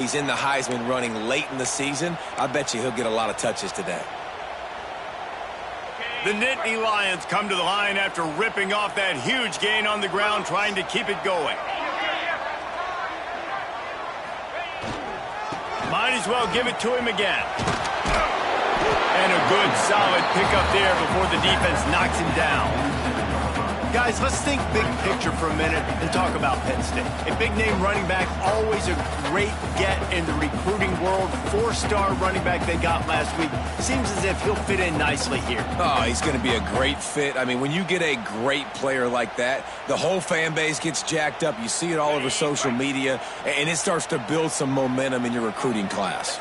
He's in the Heisman running late in the season. I bet you he'll get a lot of touches today. The Nittany Lions come to the line after ripping off that huge gain on the ground, trying to keep it going. Might as well give it to him again. And a good, solid pickup there before the defense knocks him down. Guys, let's think big picture for a minute and talk about Penn State. A big-name running back, always a great get in the recruiting world. 4-star running back they got last week. Seems as if he'll fit in nicely here. Oh, he's going to be a great fit. I mean, when you get a great player like that, the whole fan base gets jacked up. You see it all over social media, and it starts to build some momentum in your recruiting class.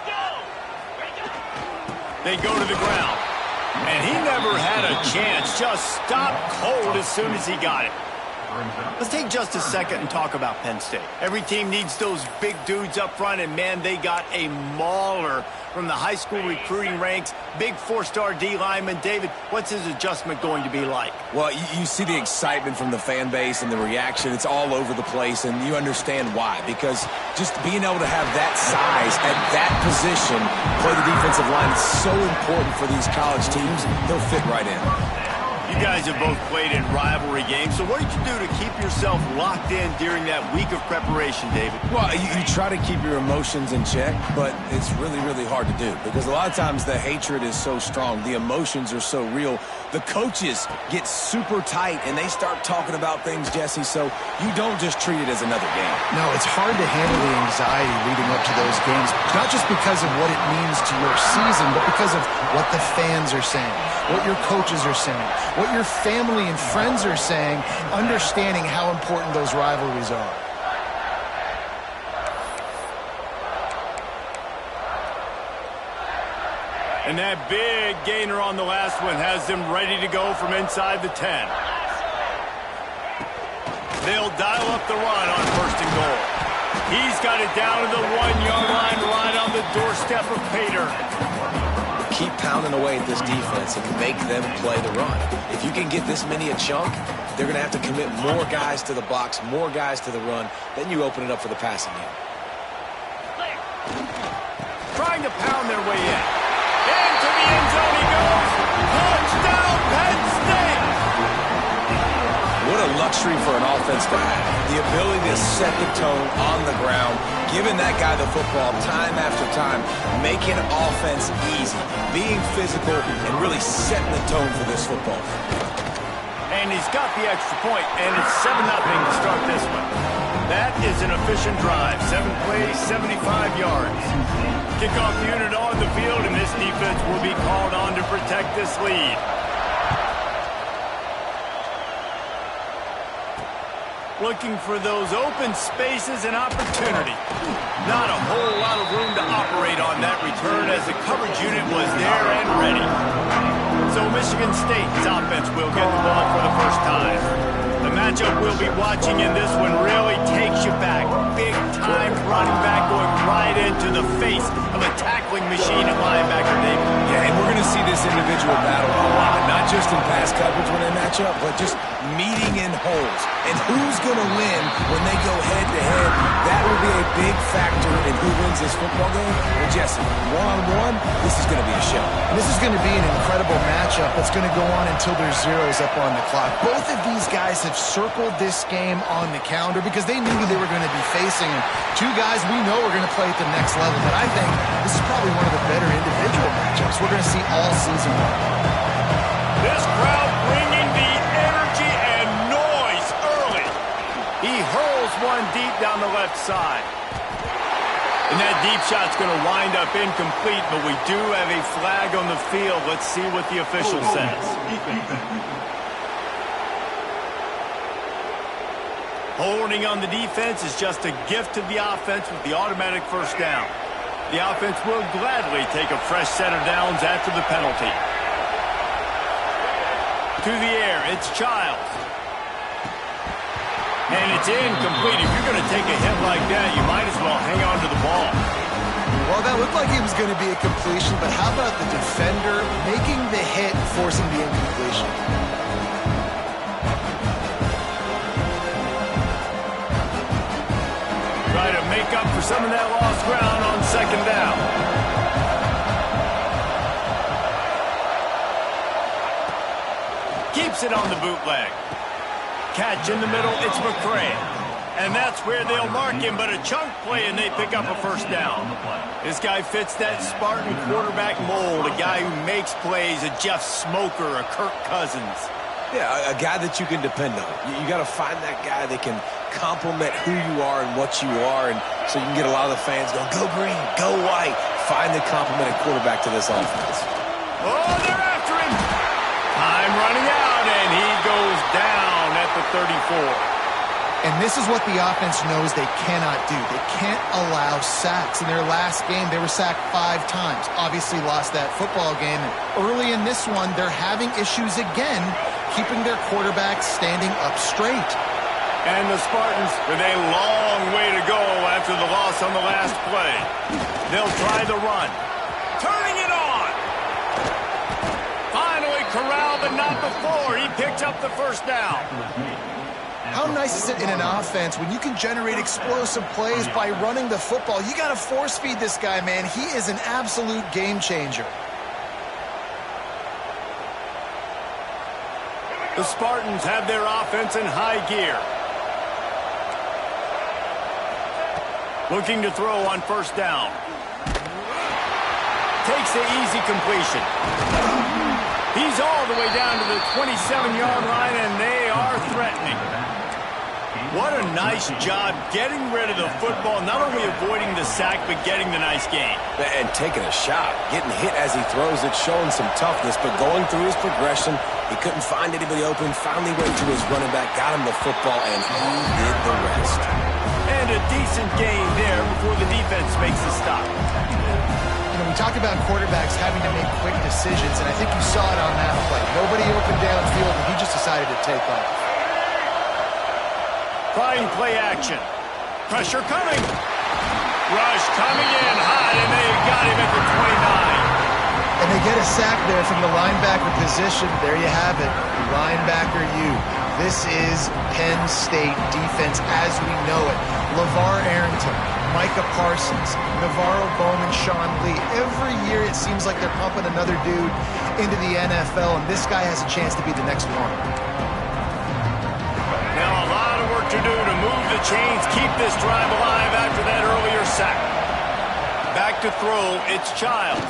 They go to the ground. And he never had a chance. Just stopped cold as soon as he got it. Let's take just a second and talk about Penn State. Every team needs those big dudes up front, and, man, they got a mauler from the high school recruiting ranks. Big 4-star D lineman. David, what's his adjustment going to be like? Well, you see the excitement from the fan base and the reaction. It's all over the place, and you understand why. Because just being able to have that size at that position, play the defensive line, is so important for these college teams. He'll fit right in. You guys have both played in rivalry games, so what did you do to keep yourself locked in during that week of preparation, David? Well, you try to keep your emotions in check, but it's really, really hard to do because a lot of times the hatred is so strong, the emotions are so real. The coaches get super tight, and they start talking about things, Jesse, so you don't just treat it as another game. No, it's hard to handle the anxiety leading up to those games, not just because of what it means to your season, but because of what the fans are saying, what your coaches are saying, what your family and friends are saying, understanding how important those rivalries are. And that big gainer on the last one has them ready to go from inside the 10. They'll dial up the run on 1st and goal. He's got it down to the 1-yard line right on the doorstep of Pater. Keep pounding away at this defense and make them play the run. If you can get this many a chunk, they're going to have to commit more guys to the box, more guys to the run. Then you open it up for the passing game. Trying to pound their way in. Into the end zone he goes. Touchdown, Penn State! What a luxury for an offense to have. The ability to set the tone on the ground, giving that guy the football time after time, making offense easy, being physical, and really setting the tone for this football. And he's got the extra point, and it's 7-0 to start this one. That is an efficient drive. 7 plays, 75 yards. Kickoff unit on the field, and this defense will be called on to protect this lead. Looking for those open spaces and opportunity. Not a whole lot of room to operate on that return as the coverage unit was there and ready. So Michigan State's offense will get the ball for the first time. The matchup we'll be watching in this one really takes you back. Big-time running back going right into the face of a tackling machine at linebacker, David. Yeah, and we're going to see this individual battle a lot, not just in pass coverage when they match up, but just meeting in holes. And who's going to win when they go head-to-head, that will be a big factor in who wins this football game. Well, Jesse, one-on-one, this is going to be a show. And this is going to be an incredible matchup that's going to go on until there's zeros up on the clock. Both of these guys have circled this game on the calendar because they knew who they were going to be facing. And two guys we know are going to play at the next level. But I think this is probably one of the better individual matchups we're going to see all season long. This crowd bringing the energy and noise early. He hurls one deep down the left side. And that deep shot's going to wind up incomplete, but we do have a flag on the field. Let's see what the official says. Holding on the defense is just a gift to the offense with the automatic first down. The offense will gladly take a fresh set of downs after the penalty. To the air, it's Childs. And it's incomplete. If you're going to take a hit like that, you might as well hang on to the ball. Well, that looked like it was going to be a completion, but how about the defender making the hit, forcing the incompletion? Try to make up for some of that lost ground on second down. Keeps it on the bootleg. Catch in the middle, it's McCray. And that's where they'll mark him, but a chunk play and they pick up a first down. This guy fits that Spartan quarterback mold, a guy who makes plays, a Jeff Smoker, a Kirk Cousins. Yeah, a guy that you can depend on. You got to find that guy that can complement who you are and what you are, and so you can get a lot of the fans going, go green, go white. Find the complementing quarterback to this offense. Oh, they're after him. Time running out, and he goes down at the 34. And this is what the offense knows they cannot do. They can't allow sacks. In their last game, they were sacked 5 times. Obviously lost that football game. And early in this one, they're having issues again, keeping their quarterback standing up straight. And the Spartans with a long way to go after the loss on the last play. They'll try the run. Turning it on. Finally corralled, but not before. He picked up the first down. How nice is it in an offense when you can generate explosive plays by running the football? You got to force feed this guy, man. He is an absolute game changer. The Spartans have their offense in high gear. Looking to throw on first down. Takes the easy completion. He's all the way down to the 27-yard line, and they are threatening. What a nice job getting rid of the football, not only avoiding the sack, but getting the nice gain. And taking a shot, getting hit as he throws it, showing some toughness, but going through his progression, he couldn't find anybody open, finally went to his running back, got him the football, and he did the rest. And a decent gain there before the defense makes the stop. You know, we talk about quarterbacks having to make quick decisions, and I think you saw it on that play. Nobody open downfield, and he just decided to take off. Trying play action. Pressure coming. Rush coming in hot, and they got him at the 29. And they get a sack there from the linebacker position. There you have it. Linebacker U. This is Penn State defense as we know it. LeVar Arrington, Micah Parsons, Navarro Bowman, Sean Lee. Every year it seems like they're pumping another dude into the NFL, and this guy has a chance to be the next one. Now a lot of work to do to move the chains, keep this drive alive after that earlier sack. Back to throw, it's Childs.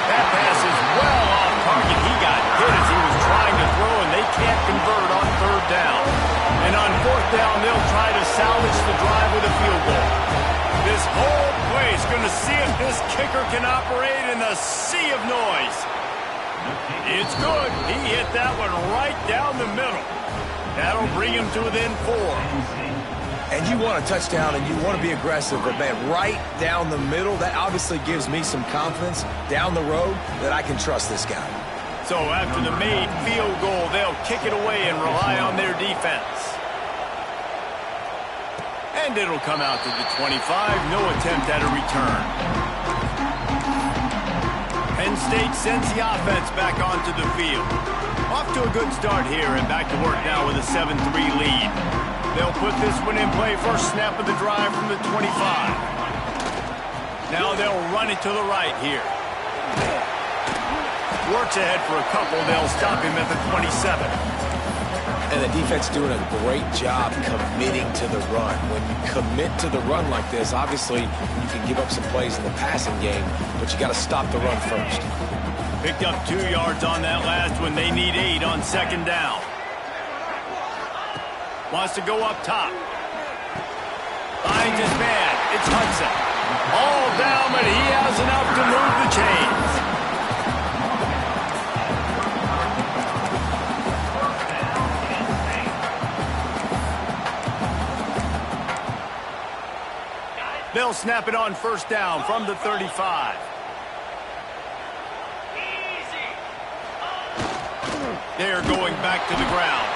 That pass is well off target. He got hit as he was trying to throw, and they can't convert on third down. And on fourth down, they'll try to salvage the drive with a field goal. This whole play is going to see if this kicker can operate in the sea of noise. It's good. He hit that one right down the middle. That'll bring him to within 4. And you want a touchdown and you want to be aggressive, but man, right down the middle, that obviously gives me some confidence down the road that I can trust this guy. So after the made field goal, they'll kick it away and rely on their defense. And it'll come out to the 25. No attempt at a return. Penn State sends the offense back onto the field. Off to a good start here and back to work now with a 7-3 lead. They'll put this one in play first snap of the drive from the 25. Now they'll run it to the right here. Works ahead for a couple. They'll stop him at the 27. And the defense doing a great job committing to the run. When you commit to the run like this, obviously you can give up some plays in the passing game, but you got to stop the run first. Picked up 2 yards on that last one. They need 8 on second down. Wants to go up top. Finds his man. It's Hudson. All down, but he has enough to move the chains. They'll snap it on first down from the 35. They're going back to the ground.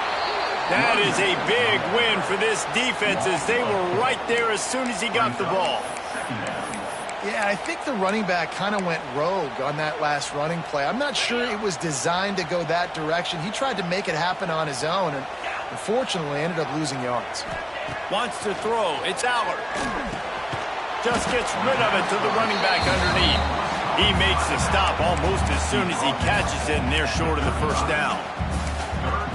That is a big win for this defense as they were right there as soon as he got the ball. Yeah, I think the running back kind of went rogue on that last running play. I'm not sure it was designed to go that direction. He tried to make it happen on his own, and unfortunately ended up losing yards. Wants to throw. It's Allard. Just gets rid of it to the running back underneath. He makes the stop almost as soon as he catches it, and they're short of the first down.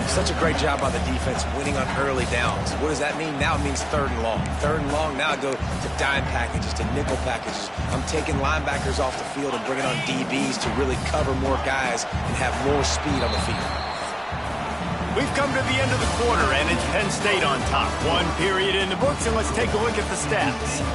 Such a great job by the defense winning on early downs. What does that mean? Now it means 3rd and long. 3rd and long, now I go to dime packages, to nickel packages. I'm taking linebackers off the field and bringing on DBs to really cover more guys and have more speed on the field. We've come to the end of the quarter, and it's Penn State on top. 1 period in the books, and let's take a look at the stats.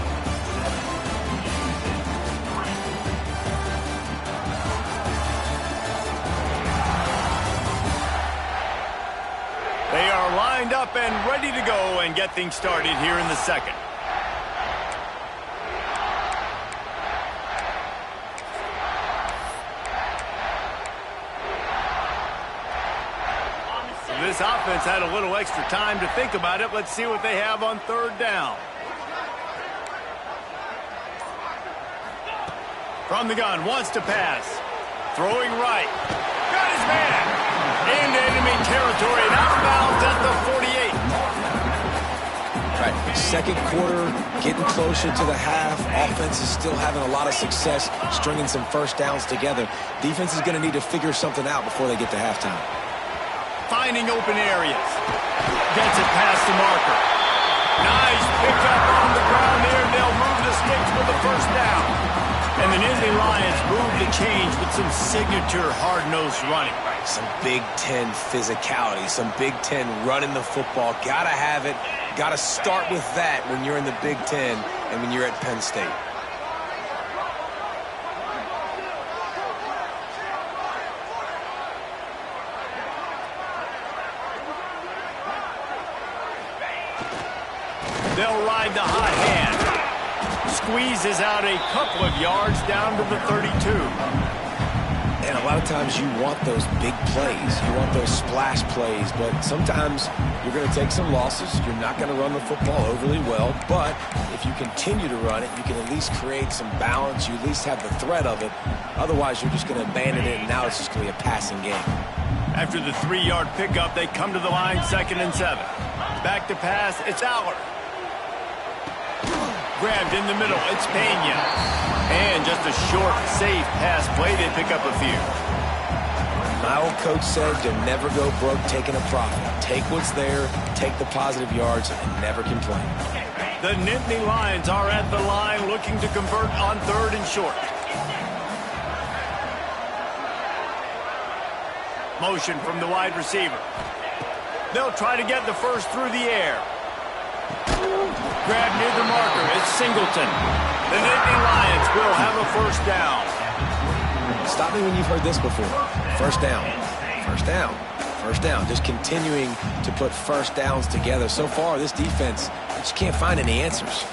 They are lined up and ready to go and get things started here in the second. This offense had a little extra time to think about it. Let's see what they have on 3rd down. From the gun, wants to pass. Throwing right. Got his man. Into enemy territory and out of bounds at the 48. Right, 2nd quarter, getting closer to the half. Offense is still having a lot of success stringing some first downs together. Defense is going to need to figure something out before they get to halftime. Finding open areas. Gets it past the marker. Nice pickup on the ground there. They'll move the sticks with the first down. And the Nittany Lions move the change with some signature hard-nosed running. Some Big Ten physicality, some Big Ten running the football. Gotta have it. Gotta start with that when you're in the Big Ten and when you're at Penn State. They'll ride the hot hand. Squeezes out a couple of yards down to the 32. And a lot of times you want those big plays. You want those splash plays, but sometimes you're going to take some losses. You're not going to run the football overly well, but if you continue to run it, you can at least create some balance. You at least have the threat of it. Otherwise, you're just going to abandon it, and now it's just going to be a passing game. After the 3-yard pickup, they come to the line 2nd and 7. Back to pass, it's Allard. Grabbed in the middle, it's Pena. And just a short, safe pass play, they pick up a few. My old coach said you'll never go broke taking a profit. Take what's there, take the positive yards, and never complain. The Nittany Lions are at the line looking to convert on 3rd and short. Motion from the wide receiver. They'll try to get the first through the air. Grab near the marker. It's Singleton. The Nittany Lions will have a first down. Stop me when you've heard this before. First down. First down. First down. Just continuing to put first downs together. So far, this defense just can't find any answers.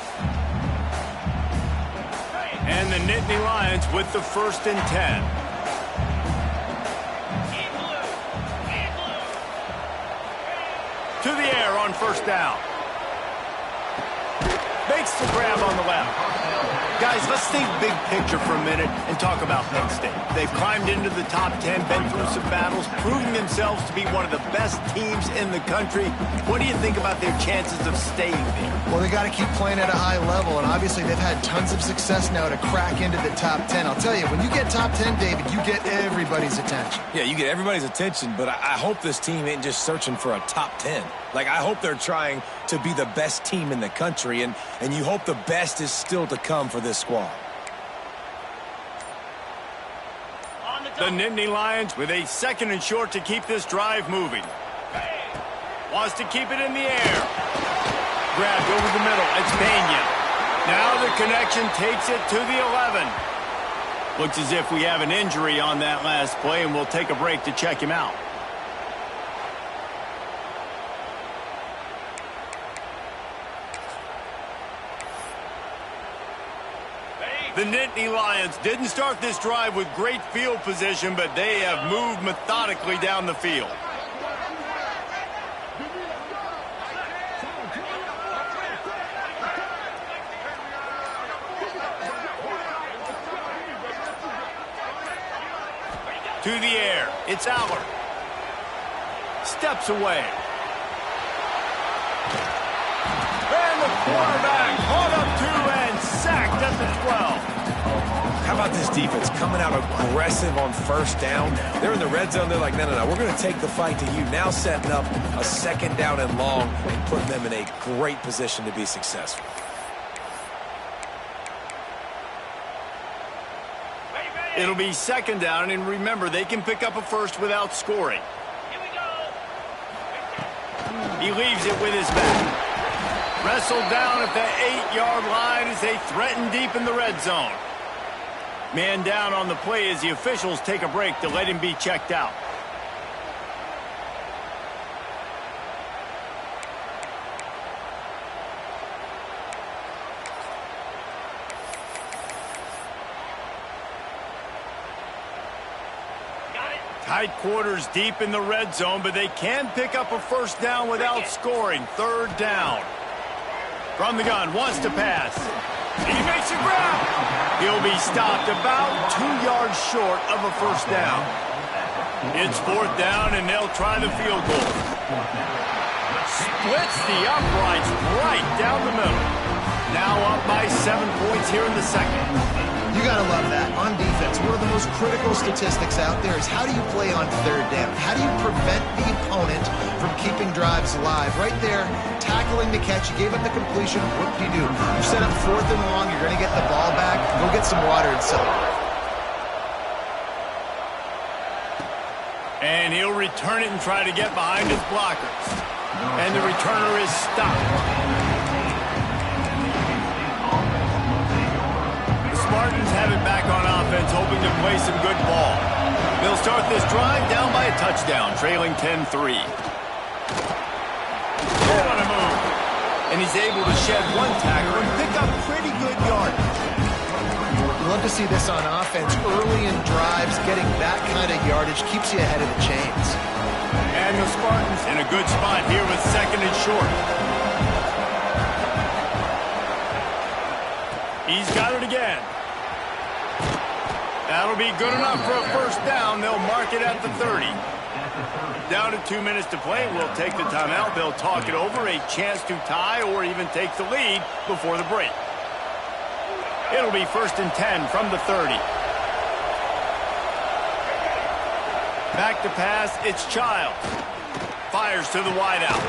And the Nittany Lions with the 1st and 10. To the air on first down. Makes the grab on the left. Guys, let's think big picture for a minute and talk about Penn State. They've climbed into the top 10, been through some battles, proving themselves to be one of the best teams in the country. What do you think about their chances of staying there? Well, they got to keep playing at a high level, and obviously they've had tons of success now to crack into the top 10. I'll tell you, when you get top 10, David, you get everybody's attention. Yeah, you get everybody's attention, but I hope this team ain't just searching for a top 10. Like, I hope they're trying to be the best team in the country, and you hope the best is still to come for this squad. The Nittany Lions with a 2nd and short to keep this drive moving. Wants to keep it in the air. Grabbed over the middle. It's Pena. Now the connection takes it to the 11. Looks as if we have an injury on that last play, and we'll take a break to check him out. The Nittany Lions didn't start this drive with great field position, but they have moved methodically down the field. To the air. It's Allard. Steps away. And the quarterback caught up to and sacked at the 12. How about this defense coming out aggressive on first down? They're in the red zone. They're like, no, we're going to take the fight to you. Now setting up a second down and long and putting them in a great position to be successful. It'll be second down, and remember, they can pick up a first without scoring. He leaves it with his back. Wrestled down at the 8-yard line as they threaten deep in the red zone. Man down on the play as the officials take a break to let him be checked out. Tight quarters deep in the red zone, but they can pick up a first down without scoring. Third down. From the gun, wants to pass. He makes a grab. He'll be stopped about 2 yards short of a first down. It's fourth down, and they'll try the field goal. Splits the uprights right down the middle. Now up by 7 points here in the second. You got to love that. On defense, one of the most critical statistics out there is how do you play on third down? How do you prevent the opponent from keeping drives alive? Right there, tackling the catch. You gave up the completion. What do? You set up fourth and long. You're going to get the ball back. Go get some water and celebrate. And he'll return it and try to get behind his blockers. And the returner is stopped. Spartans have it back on offense, hoping to play some good ball. They'll start this drive down by a touchdown, trailing 10-3. What a move. And he's able to shed one tackle and pick up pretty good yardage. Love to see this on offense. Early in drives, getting that kind of yardage keeps you ahead of the chains. And the Spartans in a good spot here with second and short. He's got it again. That'll be good enough for a first down. They'll mark it at the 30. Down to 2 minutes to play. We'll take the timeout. They'll talk it over. A chance to tie or even take the lead before the break. It'll be first and 10 from the 30. Back to pass. It's Childs. Fires to the wideout.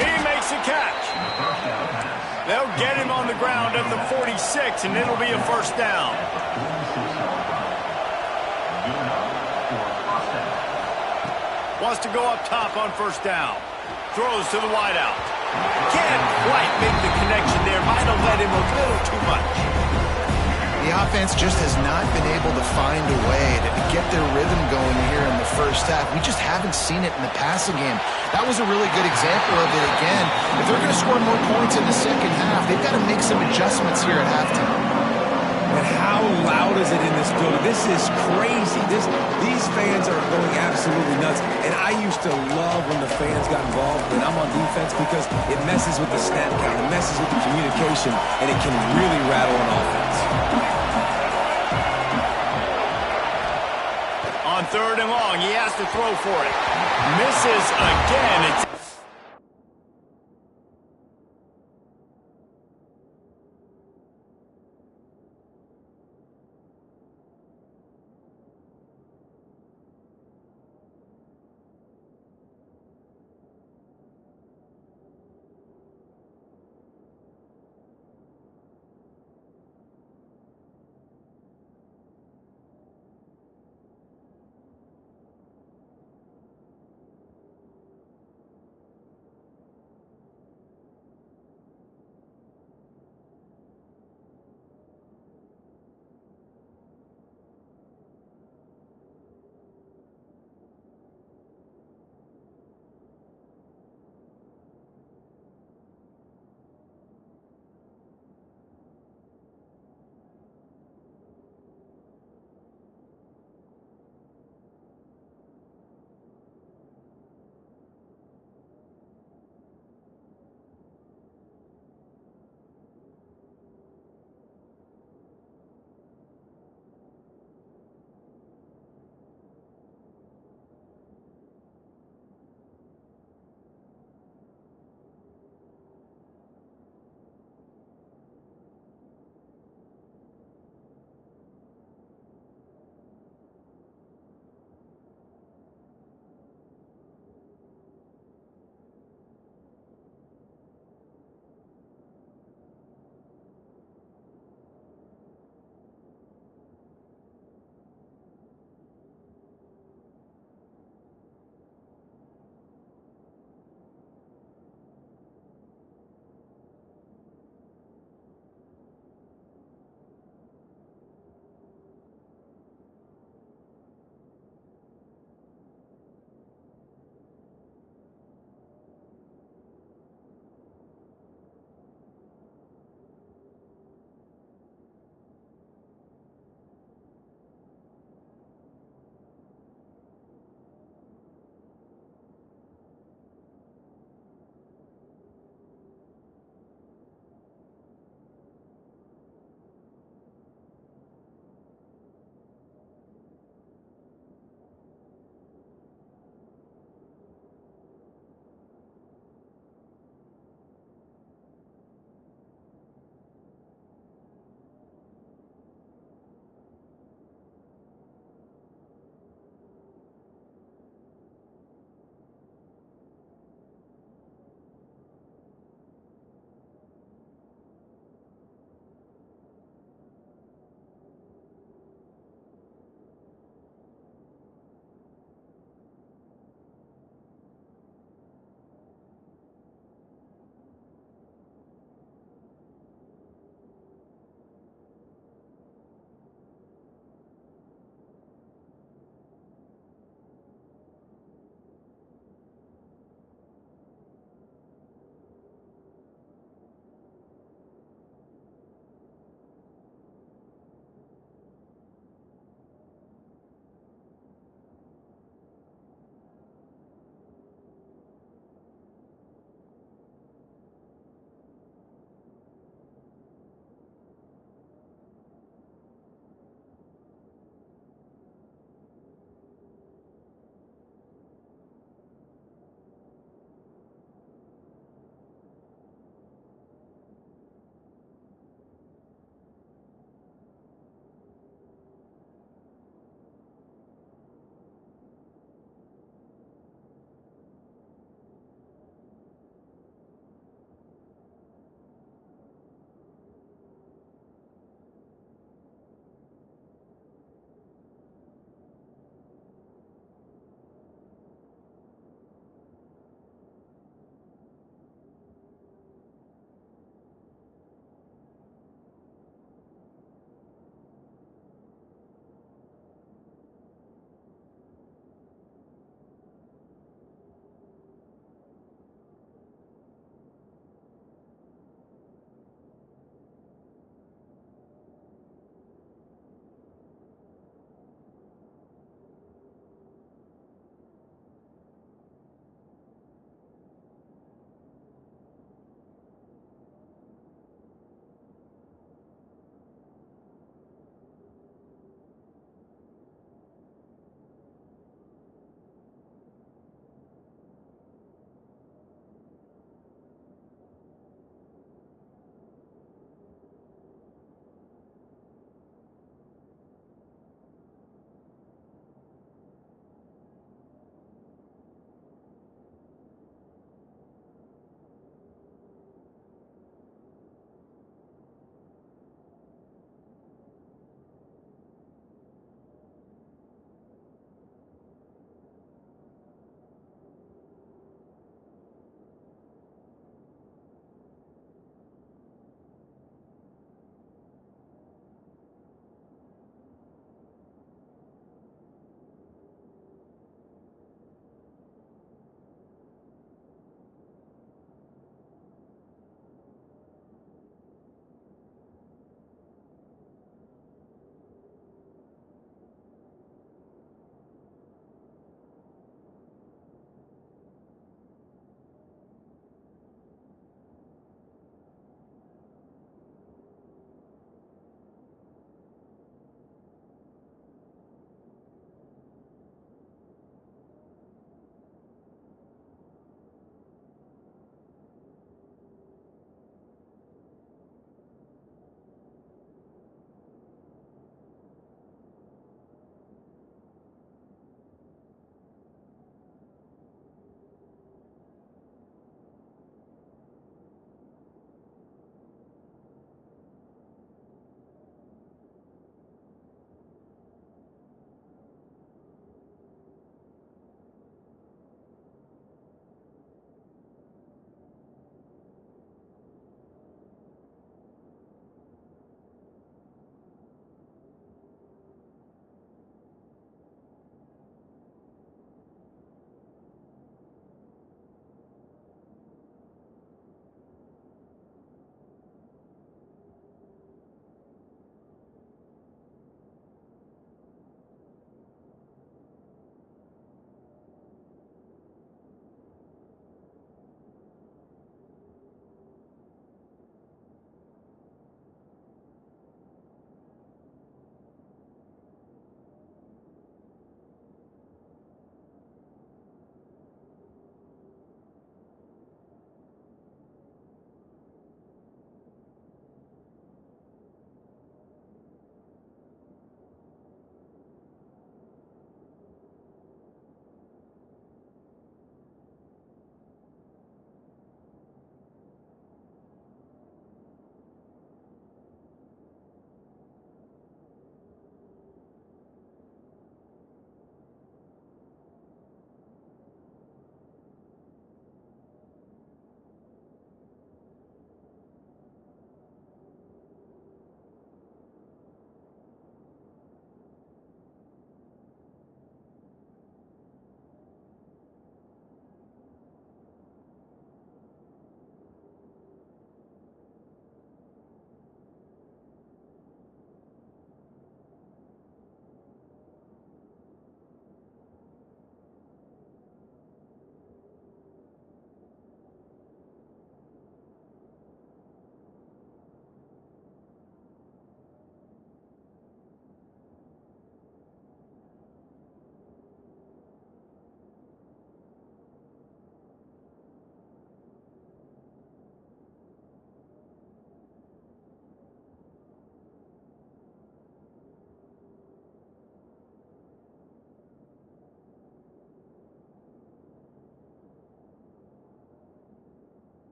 He makes a catch. They'll get him on the ground at the 46, and it'll be a first down. Wants to go up top on first down. Throws to the wideout. Can't quite make the connection there. Might have led him a little too much. The offense just has not been able to find a way to get their rhythm going here in the first half. We just haven't seen it in the passing game. That was a really good example of it again. If they're going to score more points in the second half, they've got to make some adjustments here at halftime. And how loud is it in this building? This is crazy. These fans are going absolutely nuts. And I used to love when the fans got involved when I'm on defense because it messes with the snap count, it messes with the communication, and it can really rattle an offense. On third and long, he has to throw for it. Misses again. It's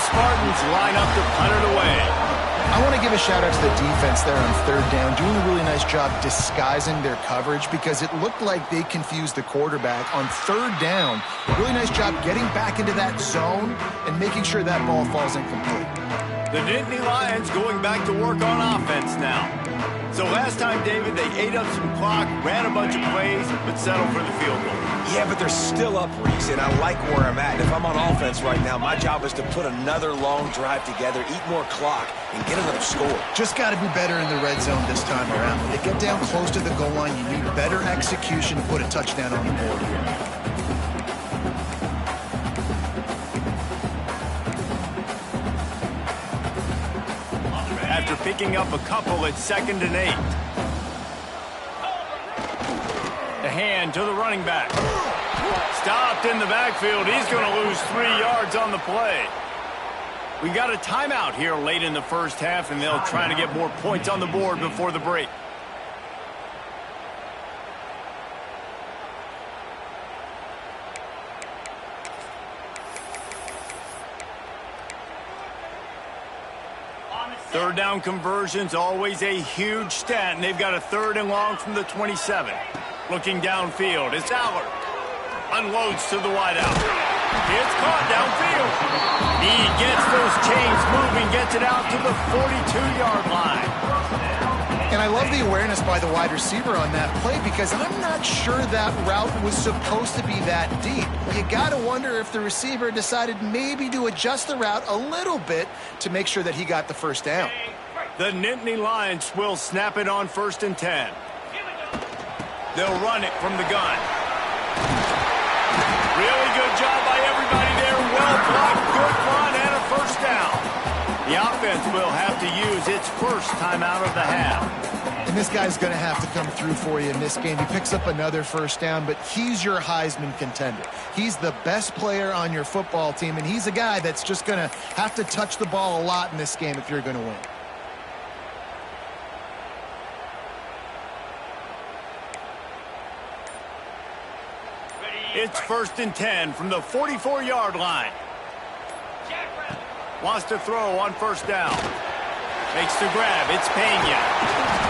Spartans line up to punt it away. I want to give a shout out to the defense there on third down, doing a really nice job disguising their coverage because it looked like they confused the quarterback on third down. Really nice job getting back into that zone and making sure that ball falls incomplete. The Nittany Lions going back to work on offense now. So last time, David, they ate up some clock, ran a bunch of plays, but settled for the field goal. Yeah, but they're still up, Reese, and I like where I'm at. If I'm on offense right now, my job is to put another long drive together, eat more clock, and get another score. Just got to be better in the red zone this time around. When you get down close to the goal line, you need better execution to put a touchdown on the board here. After picking up a couple at 2nd and 8. The hand to the running back. Stopped in the backfield. He's going to lose 3 yards on the play. We got a timeout here late in the first half, and they'll try to get more points on the board before the break. Third down conversion's always a huge stat, and they've got a 3rd and long from the 27. Looking downfield, it's Allard. Unloads to the wideout. It's caught downfield. He gets those chains moving, gets it out to the 42-yard line. And I love the awareness by the wide receiver on that play because I'm not sure that route was supposed to be that deep. You got to wonder if the receiver decided maybe to adjust the route a little bit to make sure that he got the first down. The Nittany Lions will snap it on 1st and 10. They'll run it from the gun. Really good job by everybody there. Well blocked, good run, and a first down. The offense will have to use its first timeout of the half. And this guy's going to have to come through for you in this game. He picks up another first down, but he's your Heisman contender. He's the best player on your football team, and he's a guy that's just going to have to touch the ball a lot in this game if you're going to win. It's 1st and 10 from the 44-yard line. Wants to throw on 1st down. Makes the grab. It's Pena.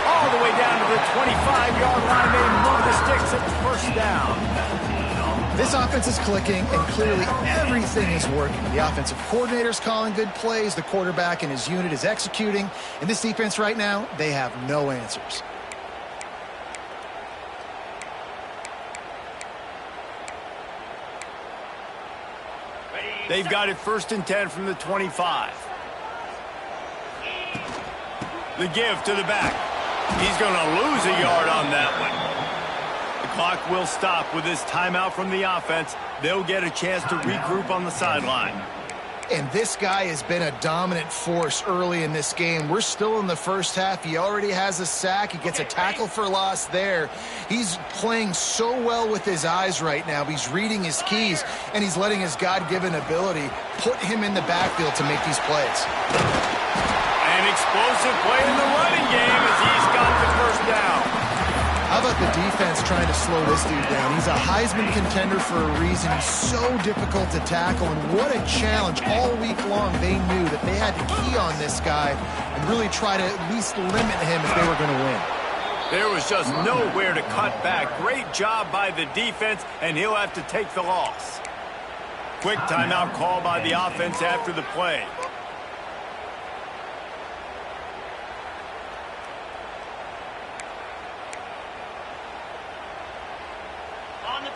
All the way down to the 25-yard line. They move the sticks at the 1st down. This offense is clicking, and clearly everything is working. The offensive coordinator's calling good plays. The quarterback and his unit is executing. And this defense right now, they have no answers. They've got it 1st and 10 from the 25. The give to the back. He's going to lose a yard on that one. The clock will stop with this timeout from the offense. They'll get a chance to regroup on the sideline. And this guy has been a dominant force early in this game. We're still in the first half. He already has a sack. He gets a tackle for loss there. He's playing so well with his eyes right now. He's reading his keys, and he's letting his God-given ability put him in the backfield to make these plays. An explosive play in the running game as he's got the first down. How about the defense trying to slow this dude down? He's a Heisman contender for a reason. He's so difficult to tackle, and what a challenge. All week long, they knew that they had to key on this guy and really try to at least limit him if they were going to win. There was just nowhere to cut back. Great job by the defense, and he'll have to take the loss. Quick timeout call by the offense after the play.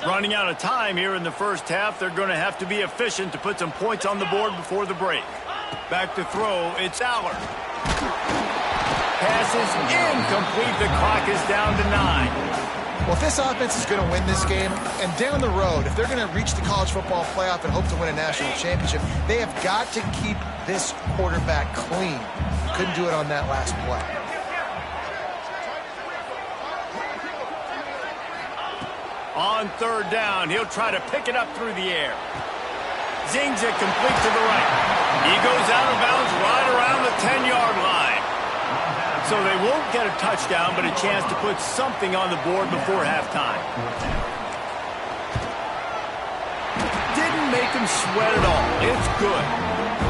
Running out of time here in the first half. They're going to have to be efficient to put some points on the board before the break. Back to throw, it's Allard. Pass is incomplete. The clock is down to 9. Well, if this offense is going to win this game, and down the road, if they're going to reach the college football playoff and hope to win a national championship, they have got to keep this quarterback clean. Couldn't do it on that last play. On 3rd down, he'll try to pick it up through the air. Zings it complete to the right. He goes out of bounds right around the 10-yard line. So they won't get a touchdown, but a chance to put something on the board before halftime. Didn't make him sweat at all. It's good.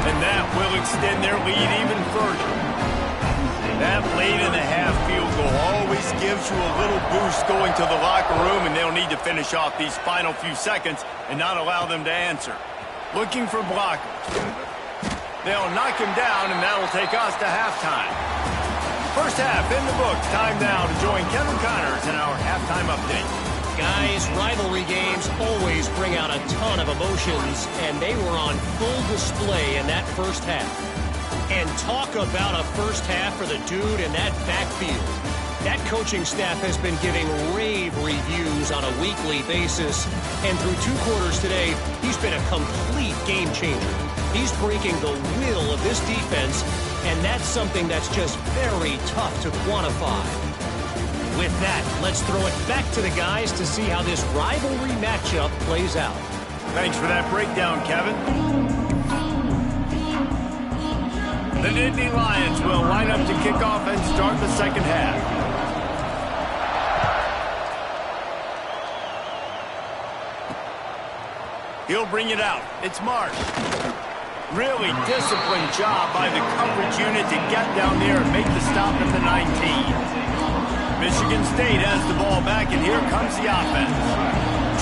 And that will extend their lead even further. That late in the half field goal always gives you a little boost going to the locker room, and they'll need to finish off these final few seconds and not allow them to answer. Looking for blockers. They'll knock him down, and that'll take us to halftime. First half in the books. Time now to join Kevin Connors in our halftime update. Guys, rivalry games always bring out a ton of emotions, and they were on full display in that first half. And talk about a first half for the dude in that backfield. That coaching staff has been giving rave reviews on a weekly basis, and through 2 quarters today, he's been a complete game changer. He's breaking the will of this defense, and that's something that's just very tough to quantify. With that, let's throw it back to the guys to see how this rivalry matchup plays out. Thanks for that breakdown, Kevin. The Nittany Lions will line up to kick off and start the second half. He'll bring it out. It's Mark. Really disciplined job by the coverage unit to get down there and make the stop at the 19. Michigan State has the ball back, and here comes the offense.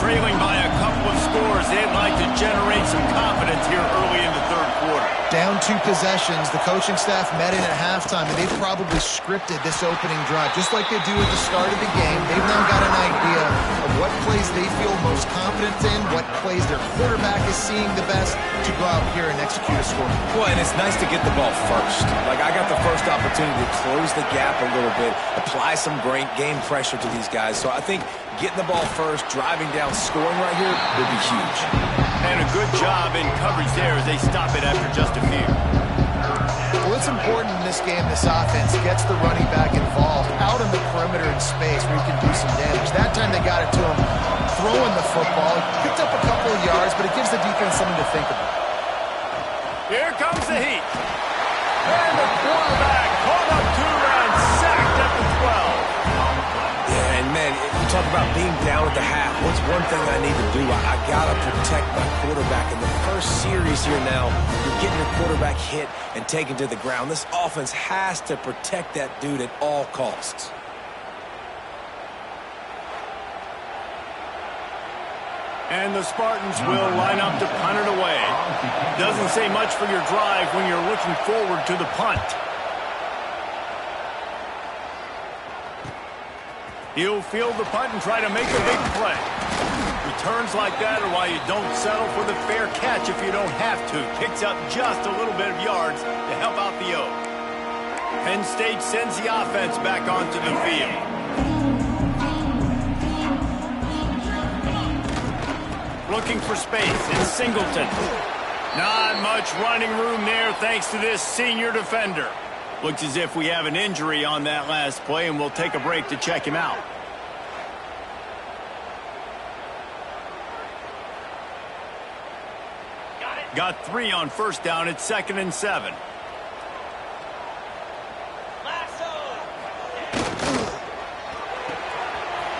Trailing by a couple of scores, they'd like to generate some confidence here early in the third quarter. Down 2 possessions, the coaching staff met in at halftime, and they've probably scripted this opening drive. Just like they do at the start of the game, they've now got an idea of what plays they feel most confident in, what plays their quarterback is seeing the best to go out here and execute a score. Well, and it's nice to get the ball first. Like, I got the first opportunity to close the gap a little bit, apply some great game pressure to these guys. So I think getting the ball first, driving down, scoring right here would be huge. And a good job in coverage there as they stop it after just a few. Well, it's important in this game, this offense gets the running back involved out on the perimeter in space where he can do some damage. That time they got it to him throwing the football. Picked up a couple of yards, but it gives the defense something to think about. Here comes the heat. And the quarterback caught up to and sacked at the 12. Yeah, and man, you talk about being down at the half. What's one thing I need to do? I got to protect my quarterback. In the first series here now, you're getting your quarterback hit and taken to the ground. This offense has to protect that dude at all costs. And the Spartans will line up to punt it away. Doesn't say much for your drive when you're looking forward to the punt. He'll field the punt and try to make a big play. Returns like that are why you don't settle for the fair catch if you don't have to. Picks up just a little bit of yards to help out the Oak. Penn State sends the offense back onto the field. Looking for space. It's Singleton. Not much running room there thanks to this senior defender. Looks as if we have an injury on that last play, and we'll take a break to check him out. Got 3 on first down. It's 2nd and 7.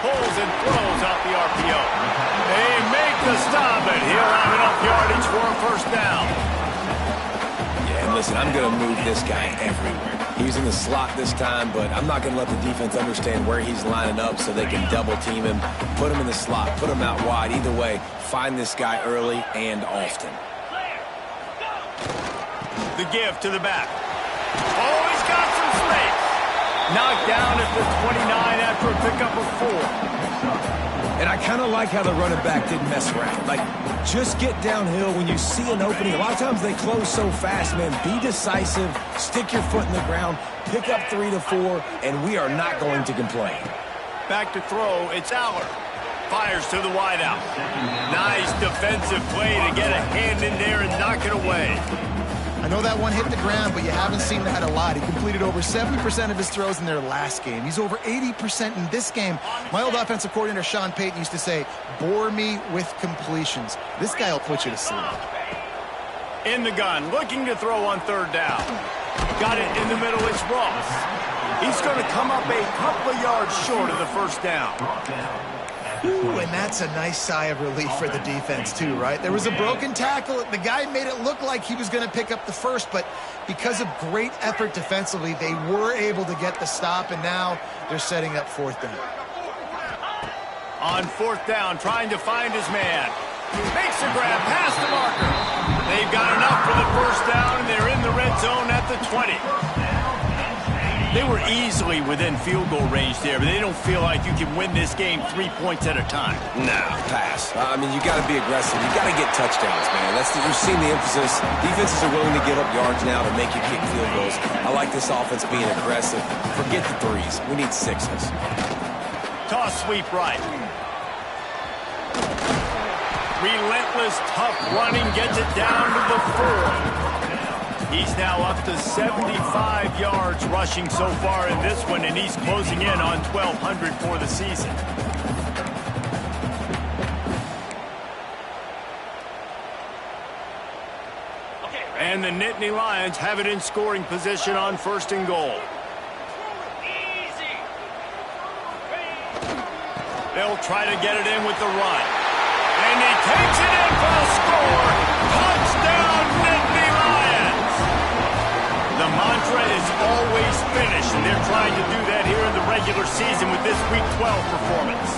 Pulls and throws off the RPO. They make the stop, and he'll have enough yardage for a first down. Yeah, and listen, I'm going to move this guy everywhere. He's in the slot this time, but I'm not going to let the defense understand where he's lining up so they can double team him, put him in the slot, put him out wide. Either way, find this guy early and often. The give to the back. Oh, he's got some space. Knocked down at the 29 after a pickup of 4. And I kind of like how the running back didn't mess around. Like, just get downhill when you see an opening. A lot of times they close so fast, man. Be decisive, stick your foot in the ground, pick up 3 to 4, and we are not going to complain. Back to throw, it's Aller. Fires to the wideout. Nice defensive play to get a hand in there and knock it away. I know that one hit the ground, but you haven't seen that a lot. He completed over 70% of his throws in their last game. He's over 80% in this game. My old offensive coordinator, Sean Payton, used to say, bore me with completions. This guy will put you to sleep. In the gun, looking to throw on 3rd down. Got it in the middle, it's Ross. He's going to come up a couple of yards short of the first down. Ooh, and that's a nice sigh of relief for the defense too, right? There was a broken tackle. The guy made it look like he was going to pick up the first, but because of great effort defensively, they were able to get the stop, and now they're setting up fourth down. On fourth down, trying to find his man. Makes a grab past the marker. They've got enough for the first down, and they're in the red zone at the 20. They were easily within field goal range there, but they don't feel like you can win this game 3 points at a time. Nah, pass. I mean, you got to be aggressive. You got to get touchdowns, man. You've seen the emphasis. Defenses are willing to give up yards now to make you kick field goals. I like this offense being aggressive. Forget the threes. We need sixes. Toss sweep right. Relentless, tough running gets it down to the 4. He's now up to 75 yards rushing so far in this one, and he's closing in on 1,200 for the season. And the Nittany Lions have it in scoring position on first and goal. They'll try to get it in with the run. And he takes it in for the score. Touchdown, Nittany Lions. The mantra is always finish, and they're trying to do that here in the regular season with this Week 12 performance.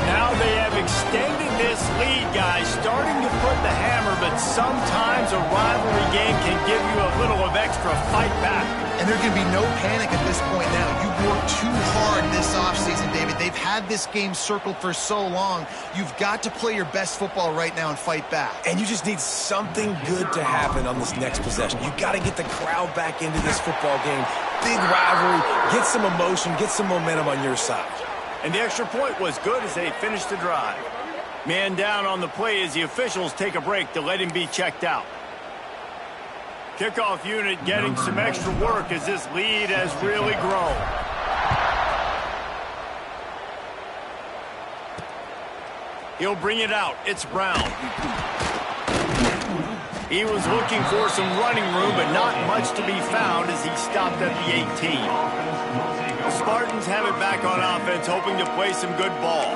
Now they have extended this lead, guys, starting to put the hammer, but sometimes a rivalry game can give you a little of extra fight back. And there can be no panic at this point now. You've worked too hard this offseason, David. They've had this game circled for so long. You've got to play your best football right now and fight back. And you just need something good to happen on this next possession. You got to get the crowd back into this football game. Big rivalry. Get some emotion. Get some momentum on your side. And the extra point was good as they finished the drive. Man down on the play as the officials take a break to let him be checked out. Kickoff unit getting some extra work as this lead has really grown. He'll bring it out. It's Brown. He was looking for some running room, but not much to be found as he stopped at the 18. The Spartans have it back on offense, hoping to play some good ball.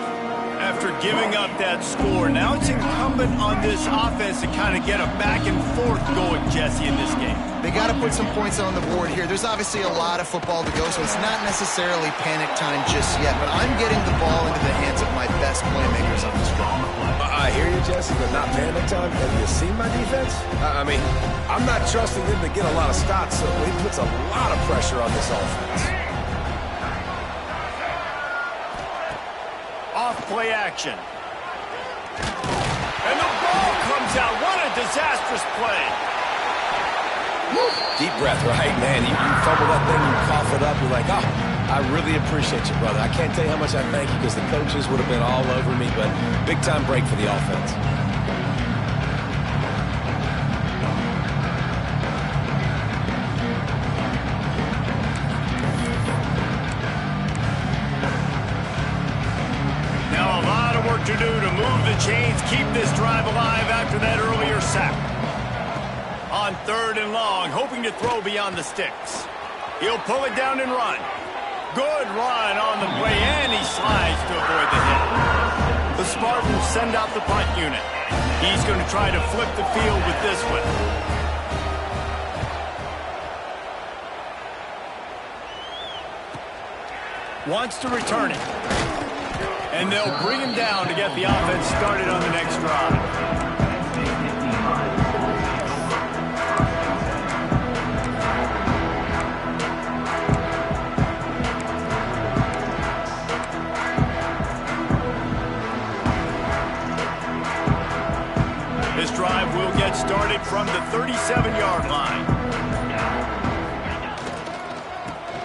After giving up that score, now it's incumbent on this offense to kind of get a back and forth going, Jesse, in this game. They got to put some points on the board here. There's obviously a lot of football to go, so it's not necessarily panic time just yet, but I'm getting the ball into the hands of my best playmakers on this drive. I hear you, Jesse, but not panic time. Have you seen my defense? I mean, I'm not trusting them to get a lot of stops, so it puts a lot of pressure on this offense. Off play action. And the ball comes out. What a disastrous play. Woo. Deep breath, right, man? You fumble that thing, you cough it up, you're like, oh, I really appreciate you, brother. I can't tell you how much I thank you because the coaches would have been all over me, but big time break for the offense. To do to move the chains, keep this drive alive after that earlier sack. On third and long, hoping to throw beyond the sticks. He'll pull it down and run. Good run on the play, and he slides to avoid the hit. The Spartans send out the punt unit. He's going to try to flip the field with this one. Wants to return it. And they'll bring him down to get the offense started on the next drive. This drive will get started from the 37-yard line.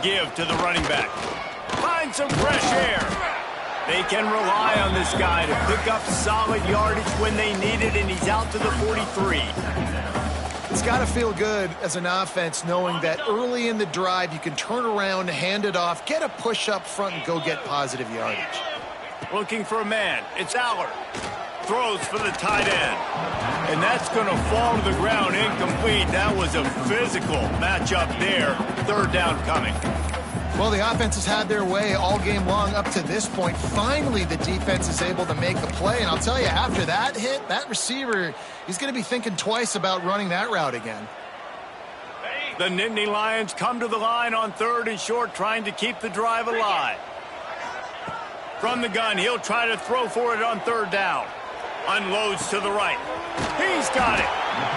Give to the running back. Find some fresh air. They can rely on this guy to pick up solid yardage when they need it, and he's out to the 43. It's got to feel good as an offense knowing that early in the drive you can turn around, hand it off, get a push up front, and go get positive yardage. Looking for a man. It's Allard. Throws for the tight end. And that's going to fall to the ground incomplete. That was a physical matchup there. Third down coming. Well, the offense has had their way all game long up to this point. Finally, the defense is able to make the play. And I'll tell you, after that hit, that receiver, he's going to be thinking twice about running that route again. The Nittany Lions come to the line on 3rd and short, trying to keep the drive alive. From the gun, he'll try to throw for it on 3rd down. Unloads to the right. He's got it.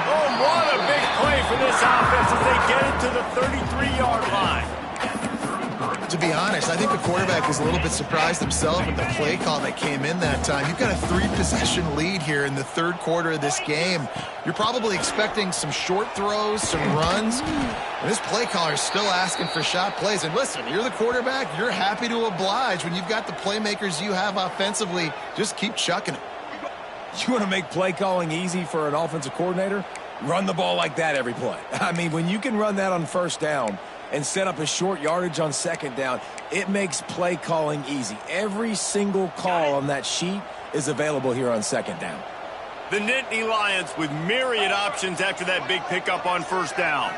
Oh, what a big play for this offense as they get it to the 33-yard line. To be honest, I think the quarterback was a little bit surprised himself with the play call that came in that time. You've got a 3-possession lead here in the 3rd quarter of this game. You're probably expecting some short throws, some runs. And this play caller is still asking for shot plays. And listen, you're the quarterback. You're happy to oblige. When you've got the playmakers you have offensively, just keep chucking it. You want to make play calling easy for an offensive coordinator? Run the ball like that every play. I mean, when you can run that on 1st down and set up a short yardage on 2nd down, it makes play calling easy. Every single call on that sheet is available here on 2nd down. The Nittany Lions with myriad options after that big pickup on 1st down.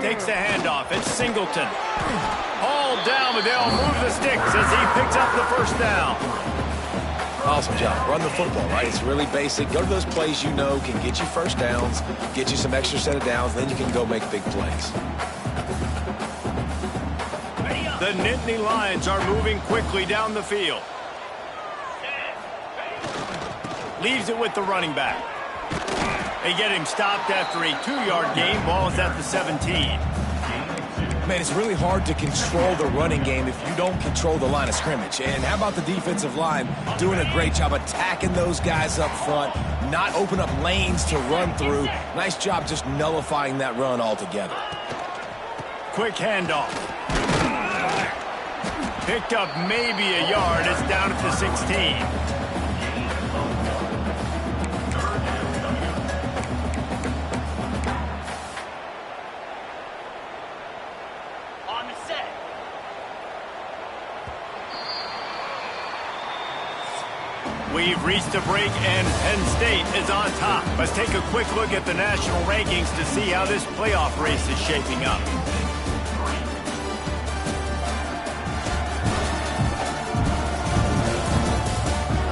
Takes the handoff. It's Singleton. Hauled down, but they'll move the sticks as he picks up the 1st down. Awesome job. Run the football, right? It's really basic. Go to those plays you know can get you 1st downs, get you some extra set of downs, then you can go make big plays. The Nittany Lions are moving quickly down the field. Leaves it with the running back. They get him stopped after a 2-yard gain. Ball is at the 17. Man, it's really hard to control the running game if you don't control the line of scrimmage. And how about the defensive line doing a great job attacking those guys up front, not open up lanes to run through. Nice job just nullifying that run altogether. Quick handoff. Picked up maybe a yard. It's down at the 16. We've reached a break, and Penn State is on top. Let's take a quick look at the national rankings to see how this playoff race is shaping up.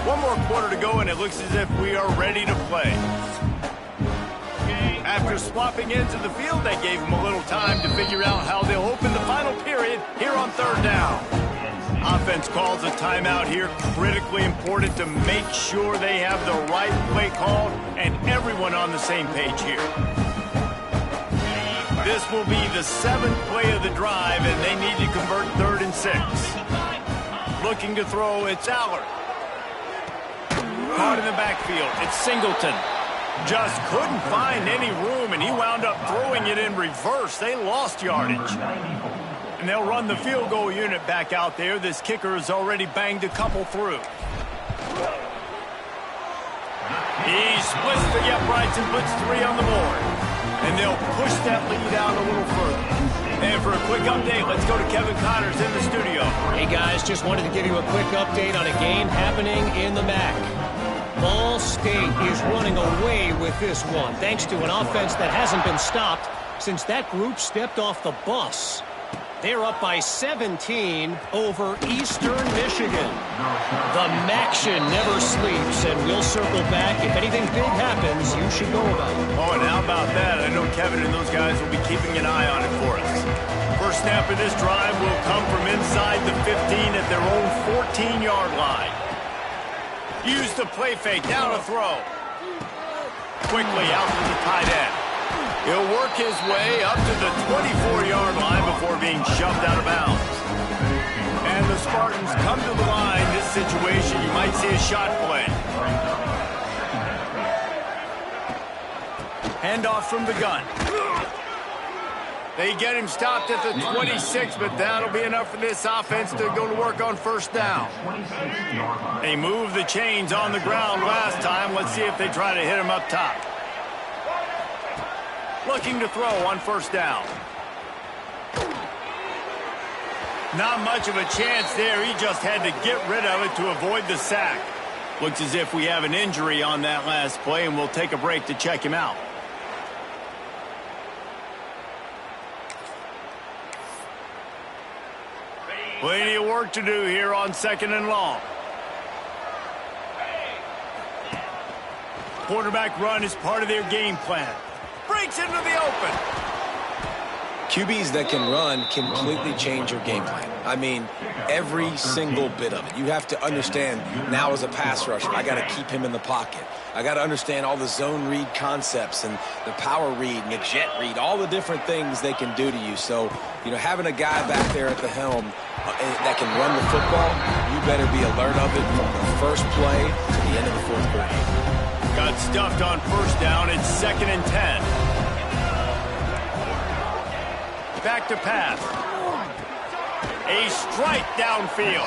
One more quarter to go, and it looks as if we are ready to play. After swapping ends of the field, that gave them a little time to figure out how they'll open the final period here on 3rd down. Offense calls a timeout here, critically important to make sure they have the right play called and everyone on the same page here. This will be the 7th play of the drive, and they need to convert 3rd and 6. Looking to throw, it's Allard. Caught in the backfield, it's Singleton. Just couldn't find any room, and he wound up throwing it in reverse. They lost yardage. And they'll run the field goal unit back out there. This kicker has already banged a couple through. He splits the uprights and puts 3 on the board. And they'll push that lead out a little further. And for a quick update, let's go to Kevin Connors in the studio. Hey, guys, just wanted to give you a quick update on a game happening in the MAC. Ball State is running away with this one, thanks to an offense that hasn't been stopped since that group stepped off the bus. They're up by 17 over Eastern Michigan. The MACtion never sleeps, and we'll circle back. If anything big happens, you should know about it. Oh, and how about that? I know Kevin and those guys will be keeping an eye on it for us. First snap of this drive will come from inside the 15 at their own 14-yard line. Use the play fake, down to throw. Quickly out to the tight end. He'll work his way up to the 24-yard line before being shoved out of bounds. And the Spartans come to the line. This situation, you might see a shot play. Handoff from the gun. They get him stopped at the 26, but that'll be enough for this offense to go to work on 1st down. They moved the chains on the ground last time. Let's see if they try to hit him up top. Looking to throw on 1st down. Not much of a chance there. He just had to get rid of it to avoid the sack. Looks as if we have an injury on that last play, and we'll take a break to check him out. Plenty of work to do here on 2nd and long. Quarterback run is part of their game plan. Breaks into the open. QBs that can run completely change your game plan. I mean, every single bit of it. You have to understand now as a pass rusher, I got to keep him in the pocket. I got to understand all the zone read concepts and the power read and the jet read, all the different things they can do to you. So, you know, having a guy back there at the helm that can run the football, you better be alert of it from the first play to the end of the fourth quarter. Got stuffed on 1st down. It's 2nd and 10. Back to pass. A strike downfield.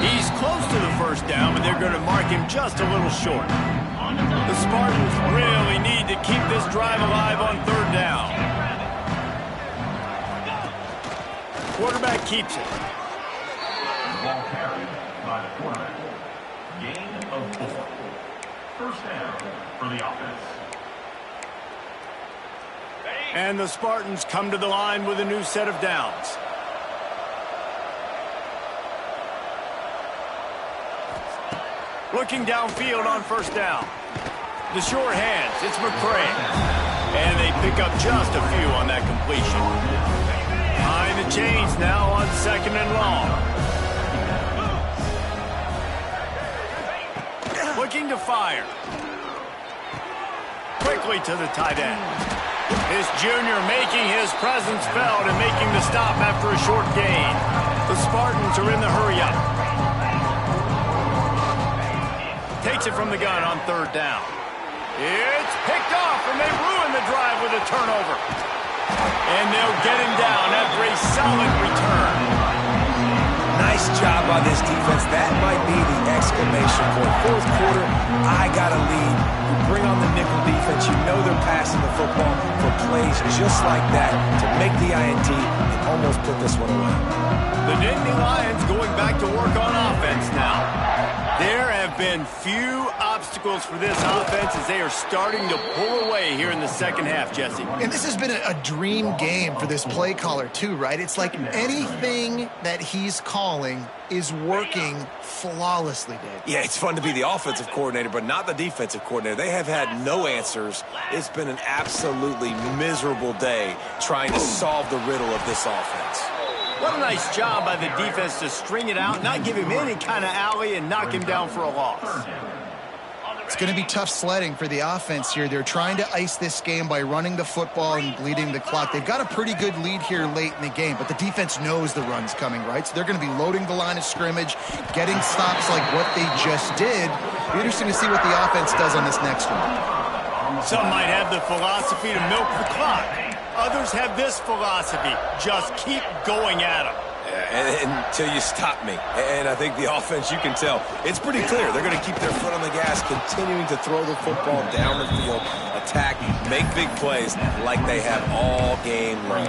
He's close to the 1st down, but they're going to mark him just a little short. The Spartans really need to keep this drive alive on 3rd down. Quarterback keeps it. Ball carried by the quarterback. Gain of 4. 1st down for the offense. And the Spartans come to the line with a new set of downs. Looking downfield on 1st down. The short hands, it's McCray. And they pick up just a few on that completion. Behind the chains now on 2nd and long. Looking to fire. Quickly to the tight end. This junior making his presence felt and making the stop after a short gain. The Spartans are in the hurry-up. Takes it from the gun on 3rd down. It's picked off, and they ruin the drive with a turnover. And they'll get him down after a solid return. Nice job by this defense. That might be the exclamation point. 4th quarter, I got a lead. You bring on the nickel defense. You know they're passing the football for plays just like that to make the INT and almost put this one away. The Nittany Lions going back to work on offense now. There have been few obstacles for this offense as they are starting to pull away here in the 2nd half, Jesse. And this has been a dream game for this play caller too, right? It's like anything that he's calling is working flawlessly, Dave. Yeah, it's fun to be the offensive coordinator, but not the defensive coordinator. They have had no answers. It's been an absolutely miserable day trying to solve the riddle of this offense. What a nice job by the defense to string it out, not give him any kind of alley, and knock him down for a loss. It's going to be tough sledding for the offense here. They're trying to ice this game by running the football and bleeding the clock. They've got a pretty good lead here late in the game, but the defense knows the run's coming, right? So they're going to be loading the line of scrimmage, getting stops like what they just did. It'll be interesting to see what the offense does on this next one. Some might have the philosophy to milk the clock. Others have this philosophy, just keep going at them. And until you stop me. And I think the offense, you can tell, it's pretty clear. They're going to keep their foot on the gas, continuing to throw the football down the field, attack, make big plays like they have all game long.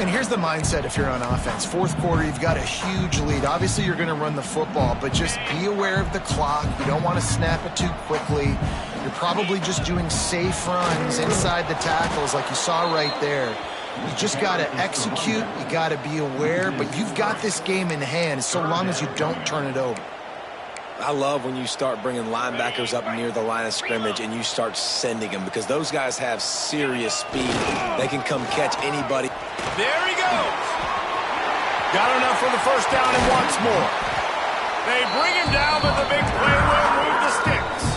And here's the mindset if you're on offense. 4th quarter, you've got a huge lead. Obviously, you're going to run the football, but just be aware of the clock. You don't want to snap it too quickly. You're probably just doing safe runs inside the tackles like you saw right there. You just got to execute. You got to be aware, but you've got this game in hand so long as you don't turn it over. I love when you start bringing linebackers up near the line of scrimmage and you start sending them because those guys have serious speed. They can come catch anybody. There he goes. Got enough for the 1st down and wants more. They bring him down, but the big play will move the sticks.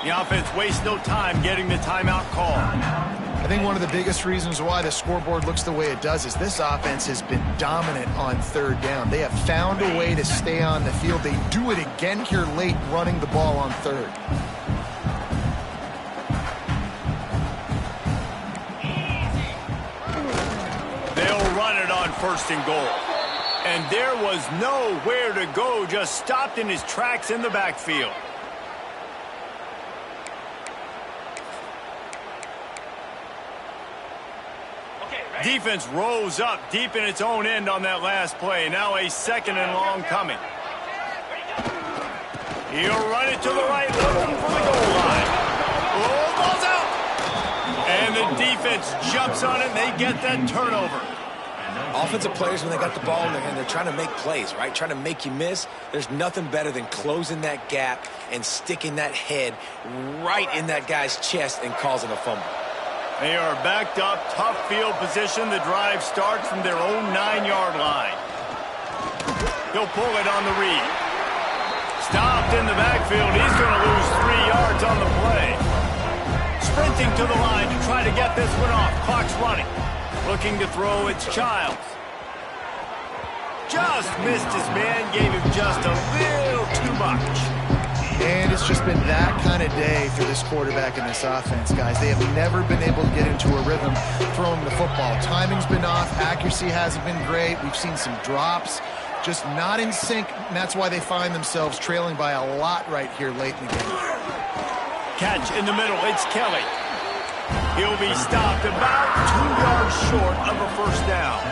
The offense wastes no time getting the timeout call. I think one of the biggest reasons why the scoreboard looks the way it does is this offense has been dominant on 3rd down. They have found a way to stay on the field. They do it again here late running the ball on 3rd. They'll run it on 1st and goal. And there was nowhere to go, just stopped in his tracks in the backfield. Defense rose up deep in its own end on that last play. Now a 2nd and long coming. He'll run it to the right, looking for the goal line. Oh, ball's out! And the defense jumps on it, and they get that turnover. Offensive players, when they got the ball in their hand, they're trying to make plays, right? Trying to make you miss. There's nothing better than closing that gap and sticking that head right in that guy's chest and causing a fumble. They are backed up, tough field position. The drive starts from their own 9-yard line. He'll pull it on the read. Stopped in the backfield. He's going to lose 3 yards on the play. Sprinting to the line to try to get this one off. Clock's running. Looking to throw, it's Childs. Just missed his man. Gave him just a little too much. And it's just been that kind of day for this quarterback and this offense, guys. They have never been able to get into a rhythm throwing the football. Timing's been off. Accuracy hasn't been great. We've seen some drops. Just not in sync, and that's why they find themselves trailing by a lot right here late in the game. Catch in the middle. It's Kelly. He'll be stopped about 2 yards short of a first down.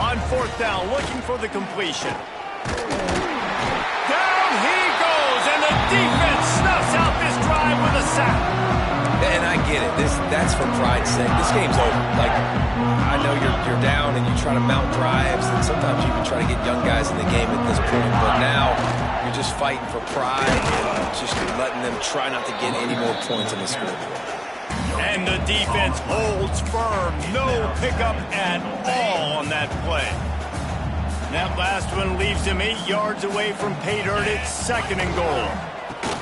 On fourth down, looking for the completion. Down he goes, and the defense snuffs out this drive with a sack. And I get it. That's for pride's sake. This game's over. Like, I know you're down and you try to mount drives, and sometimes you even try to get young guys in the game at this point. But now you're just fighting for pride and just letting them try not to get any more points on the scoreboard. And the defense holds firm. No pickup at all on that play. That last one leaves him 8 yards away from pay dirt. It's 2nd and goal.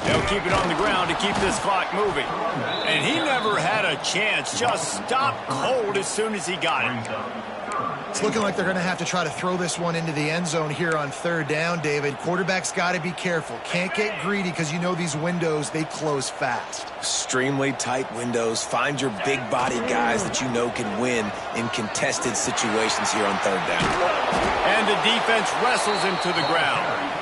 They'll keep it on the ground to keep this clock moving. And he never had a chance. Just stopped cold as soon as he got it. It's looking like they're going to have to try to throw this one into the end zone here on 3rd down, David. Quarterback's got to be careful. Can't get greedy because you know these windows, they close fast. Extremely tight windows. Find your big body guys that you know can win in contested situations here on 3rd down. And the defense wrestles him to the ground.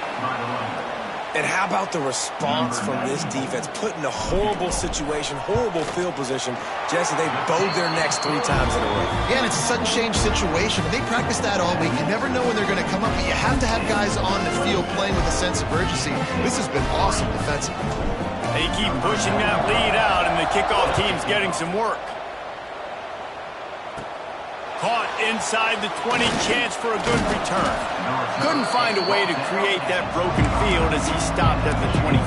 And how about the response from this defense? Put in a horrible situation, horrible field position. Jesse, they bowed their necks 3 times in a row. Yeah, and it's a sudden change situation. They practice that all week. You never know when they're going to come up, but you have to have guys on the field playing with a sense of urgency. This has been awesome defensively. They keep pushing that lead out, and the kickoff team's getting some work. Caught inside the 20, chance for a good return. Couldn't find a way to create that broken field as he stopped at the 25.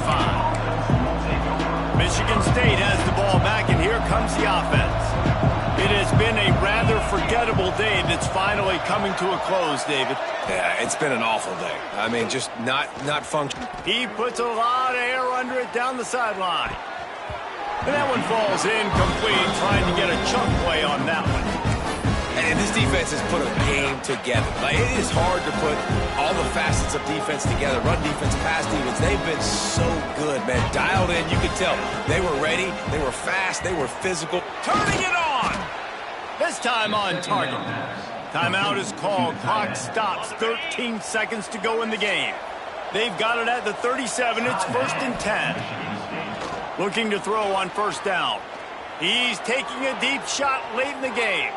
Michigan State has the ball back, and here comes the offense. It has been a rather forgettable day that's finally coming to a close, David. Yeah, it's been an awful day. I mean, just not functional. He puts a lot of air under it down the sideline. And that one falls incomplete, trying to get a chunk play on that one. And this defense has put a game together. Like, it is hard to put all the facets of defense together. Run defense, pass defense. They've been so good, man. Dialed in, you could tell. They were ready. They were fast. They were physical. Turning it on. This time on target. Timeout is called. Clock stops. 13 seconds to go in the game. They've got it at the 37. It's 1st and 10. Looking to throw on 1st down. He's taking a deep shot late in the game.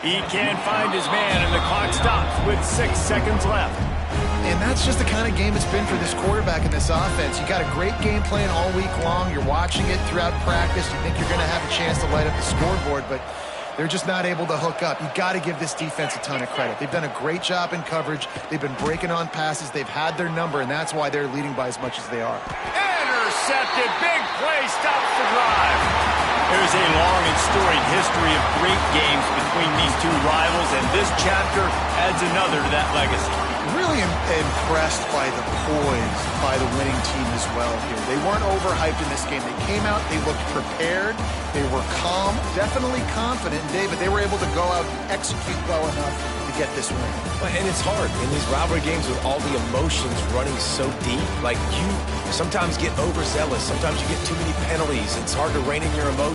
He can't find his man, and the clock stops with 6 seconds left. And that's just the kind of game it's been for this quarterback and this offense. You got a great game plan all week long. You're watching it throughout practice. You think you're going to have a chance to light up the scoreboard, but they're just not able to hook up. You got to give this defense a ton of credit. They've done a great job in coverage. They've been breaking on passes. They've had their number, and that's why they're leading by as much as they are. Intercepted. Big play. Stops the drive. There's a long and storied history of great games between these two rivals, and this chapter adds another to that legacy. Really impressed by the poise by the winning team as well here. They weren't overhyped in this game. They came out, they looked prepared, they were calm, definitely confident. David, they were able to go out and execute well enough to get this win. And it's hard in these rivalry games with all the emotions running so deep. Like, you sometimes get overzealous. Sometimes you get too many penalties. It's hard to rein in your emotions.